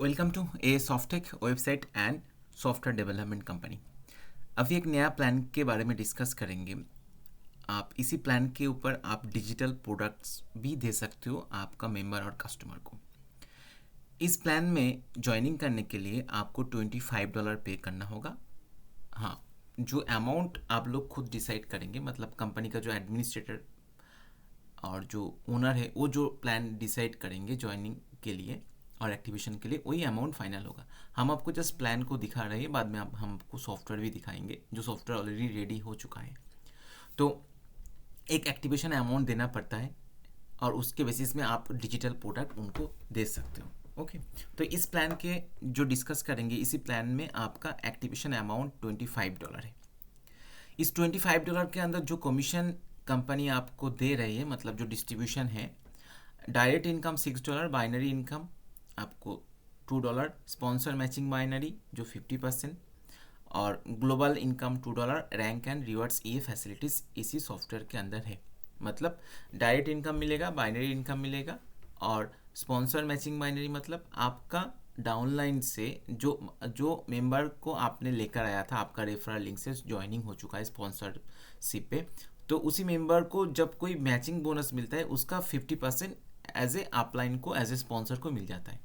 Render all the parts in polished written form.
Welcome to a Softech website and software development company. अभी एक नया प्लान के बारे में डिस्कस करेंगे। आप इसी प्लान के ऊपर आप डिजिटल प्रोडक्ट्स भी दे सकते हो आपका मेंबर और कस्टमर को। इस प्लान में ज्वाइनिंग करने के लिए आपको $25 पे करना होगा। हाँ, जो अमाउंट आप लोग खुद डिसाइड करेंगे, मतलब कंपनी का जो एडमिनिस्ट्रेटर और जो ओनर है वो जो प्लान डिसाइड करेंगे ज्वाइनिंग के लिए और एक्टिवेशन के लिए, वही अमाउंट फाइनल होगा। हम आपको जस्ट प्लान को दिखा रहे हैं, बाद में हम आपको सॉफ्टवेयर भी दिखाएंगे जो सॉफ्टवेयर ऑलरेडी रेडी हो चुका है। तो एक एक्टिवेशन अमाउंट देना पड़ता है और उसके बेसिस में आप डिजिटल प्रोडक्ट उनको दे सकते हो। ओके, तो इस प्लान के जो डिस्कस करेंगे, इसी प्लान में आपका एक्टिवेशन अमाउंट $25 है। इस $25 के अंदर जो कमीशन कंपनी आपको दे रही है, मतलब जो डिस्ट्रीब्यूशन है, डायरेक्ट इनकम $6, बाइनरी इनकम आपको $2, स्पॉन्सर मैचिंग बाइनरी जो 50%, और global income $2, rank and rewards, ये फैसिलिटीज़ इसी सॉफ्टवेयर के अंदर है। मतलब डायरेक्ट इनकम मिलेगा, बाइनरी इनकम मिलेगा, और स्पॉन्सर मैचिंग बाइनरी मतलब आपका डाउनलाइन से जो जो मेंबर को आपने लेकर आया था, आपका रेफरल लिंक से ज्वाइनिंग हो चुका है स्पॉन्सरशिप पे, तो उसी मेंबर को जब कोई मैचिंग बोनस मिलता है उसका 50% एज ए अपलाइन को, एज ए स्पॉन्सर को मिल जाता है।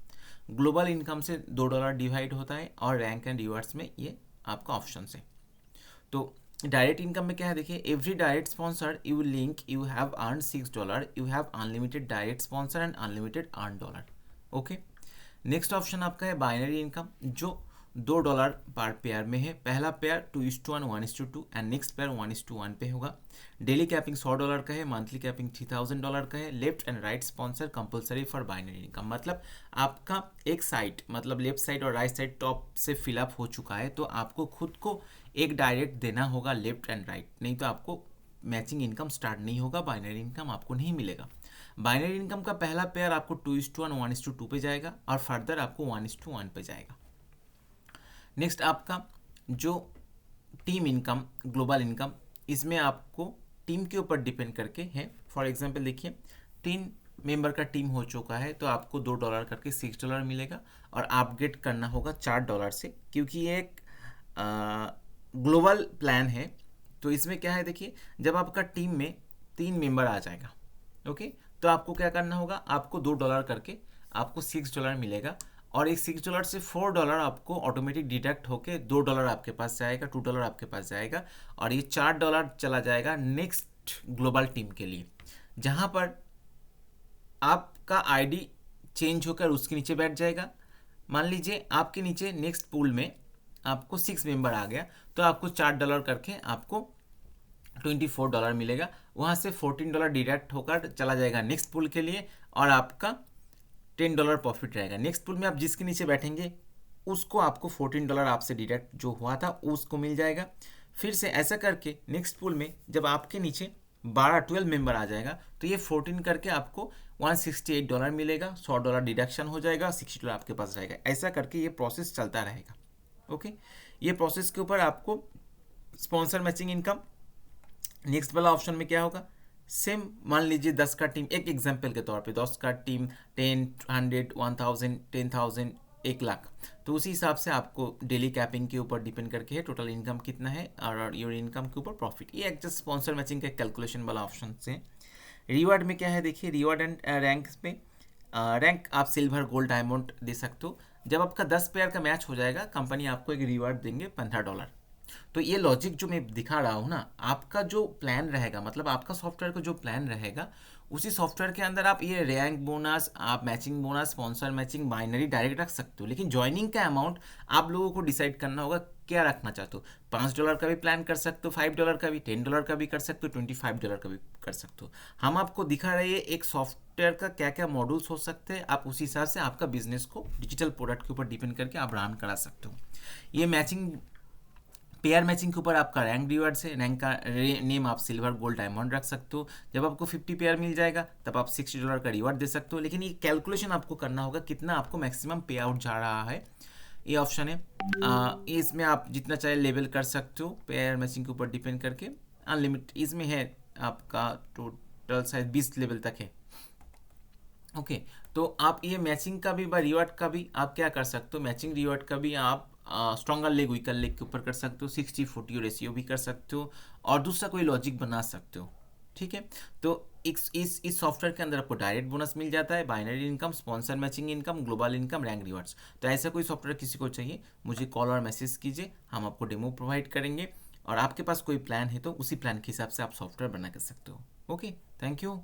ग्लोबल इनकम से $2 डिवाइड होता है, और रैंक एंड रिवार्ड्स में ये आपका ऑप्शन है। तो डायरेक्ट इनकम में क्या है, देखिए, every direct sponsor you link you have earn $6, you have unlimited direct sponsor and unlimited earn dollar. Okay, next option आपका है बाइनरी इनकम, जो $2 पर पेयर में है। पहला पेयर 2:1, 1:2 एंड नेक्स्ट पेयर 1:1 पे होगा। डेली कैपिंग $100 का है, मंथली कैपिंग $3000 का है। Left and right sponsor compulsory for binary income, मतलब आपका एक साइड, मतलब लेफ्ट साइड और राइट साइड टॉप से फिलअप हो चुका है, तो आपको खुद को एक डायरेक्ट देना होगा लेफ्ट एंड राइट, नहीं तो आपको मैचिंग इनकम स्टार्ट नहीं होगा, बाइनरी इनकम आपको नहीं मिलेगा। बाइनरी इनकम का पहला पेयर आपको 2:1, 1:2 पे जाएगा, और फर्दर आपको 1:1 पे जाएगा। नेक्स्ट आपका जो टीम इनकम, ग्लोबल इनकम, इसमें आपको टीम के ऊपर डिपेंड करके है। फॉर एग्जांपल देखिए, 3 मेंबर का टीम हो चुका है, तो आपको $2 करके $6 मिलेगा, और अपग्रेड करना होगा $4 से, क्योंकि ये एक ग्लोबल प्लान है। तो इसमें क्या है, देखिए, जब आपका टीम में 3 मेंबर आ जाएगा, ओके, तो आपको क्या करना होगा, आपको $2 करके आपको $6 मिलेगा, और एक $6 से $4 आपको ऑटोमेटिक डिडक्ट होके $2 आपके पास जाएगा, $2 आपके पास जाएगा, और ये $4 चला जाएगा नेक्स्ट ग्लोबल टीम के लिए, जहाँ पर आपका आईडी चेंज होकर उसके नीचे बैठ जाएगा। मान लीजिए आपके नीचे नेक्स्ट पूल में आपको 6 मेंबर आ गया, तो आपको $4 करके आपको $24 मिलेगा। वहाँ से $14 डिडक्ट होकर चला जाएगा नेक्स्ट पूल के लिए, और आपका $10 प्रॉफिट रहेगा। नेक्स्ट पूल में आप जिसके नीचे बैठेंगे उसको आपको $14 आपसे डिडक्ट जो हुआ था उसको मिल जाएगा। फिर से ऐसा करके नेक्स्ट पूल में जब आपके नीचे 12 मेंबर आ जाएगा, तो ये 14 करके आपको $168 मिलेगा, $100 डिडक्शन हो जाएगा, $60 आपके पास रहेगा। ऐसा करके ये प्रोसेस चलता रहेगा। ओके, ये प्रोसेस के ऊपर आपको स्पॉन्सर मैचिंग इनकम, नेक्स्ट वाला ऑप्शन में क्या होगा, सेम, मान लीजिए 10 का टीम, एक एग्जांपल के तौर पे 10 का टीम 10, 100, 1000, 10,000, 1,00,000, तो उसी हिसाब से आपको डेली कैपिंग के ऊपर डिपेंड करके है टोटल इनकम कितना है, और योर इनकम के ऊपर प्रॉफिट। ये एक जस्ट स्पॉन्सर मैचिंग का कैलकुलेशन वाला ऑप्शन से। रिवार्ड में क्या है, देखिए, रिवार्ड एंड रैंक में रैंक आप सिल्वर, गोल्ड, डायमंड दे सकते हो। जब आपका 10 पेयर का मैच हो जाएगा, कंपनी आपको एक रिवार्ड देंगे $15। तो ये लॉजिक जो मैं दिखा रहा हूँ ना, आपका जो प्लान रहेगा, मतलब आपका सॉफ्टवेयर का जो प्लान रहेगा, उसी सॉफ्टवेयर के अंदर आप ये रैंक बोनस, आप matching bonus, sponsor matching, binary direct रख सकते हो। लेकिन ज्वाइनिंग का अमाउंट आप लोगों को डिसाइड करना होगा क्या रखना चाहते हो। $5 का भी प्लान कर सकते हो, $5 का भी, $10 का भी कर सकते हो, $25 का भी कर सकते हो। हम आपको दिखा रहे हैं एक सॉफ्टवेयर का क्या क्या मॉड्यूल्स हो सकते हैं, आप उसी हिसाब से आपका बिजनेस को डिजिटल प्रोडक्ट के ऊपर डिपेंड करके आप रन करा सकते हो। ये मैचिंग, पेयर मैचिंग के ऊपर आपका रैंक रिवार्ड है, रैंक का नेम आप सिल्वर, गोल्ड, डायमंड रख सकते हो। जब आपको 50 पेयर मिल जाएगा तब आप $60 का रिवार्ड दे सकते हो। लेकिन ये कैलकुलेशन आपको करना होगा कितना आपको मैक्सिमम पे आउट जा रहा है, ये ऑप्शन है। इसमें आप जितना चाहे लेवल कर सकते हो, पेयर मैचिंग के ऊपर डिपेंड करके। अनलिमिटेड इसमें है, आपका टोटल साइज 20 लेवल तक है। ओके, तो आप ये मैचिंग का भी रिवॉर्ड का भी आप क्या कर सकते हो, मैचिंग रिवॉर्ड का भी आप स्ट्रॉन्गर लेग वीकर लेग के ऊपर कर सकते हो, 60-40 रेशियो भी कर सकते हो, और दूसरा कोई लॉजिक बना सकते हो। ठीक है। तो इस सॉफ्टवेयर के अंदर आपको डायरेक्ट बोनस मिल जाता है, binary income, sponsor matching income, global income, rank rewards. तो ऐसा कोई सॉफ्टवेयर किसी को चाहिए, मुझे कॉल और मैसेज कीजिए, हम आपको डेमो प्रोवाइड करेंगे, और आपके पास कोई प्लान है तो उसी प्लान के हिसाब से आप सॉफ्टवेयर बना कर सकते हो। Okay, thank you.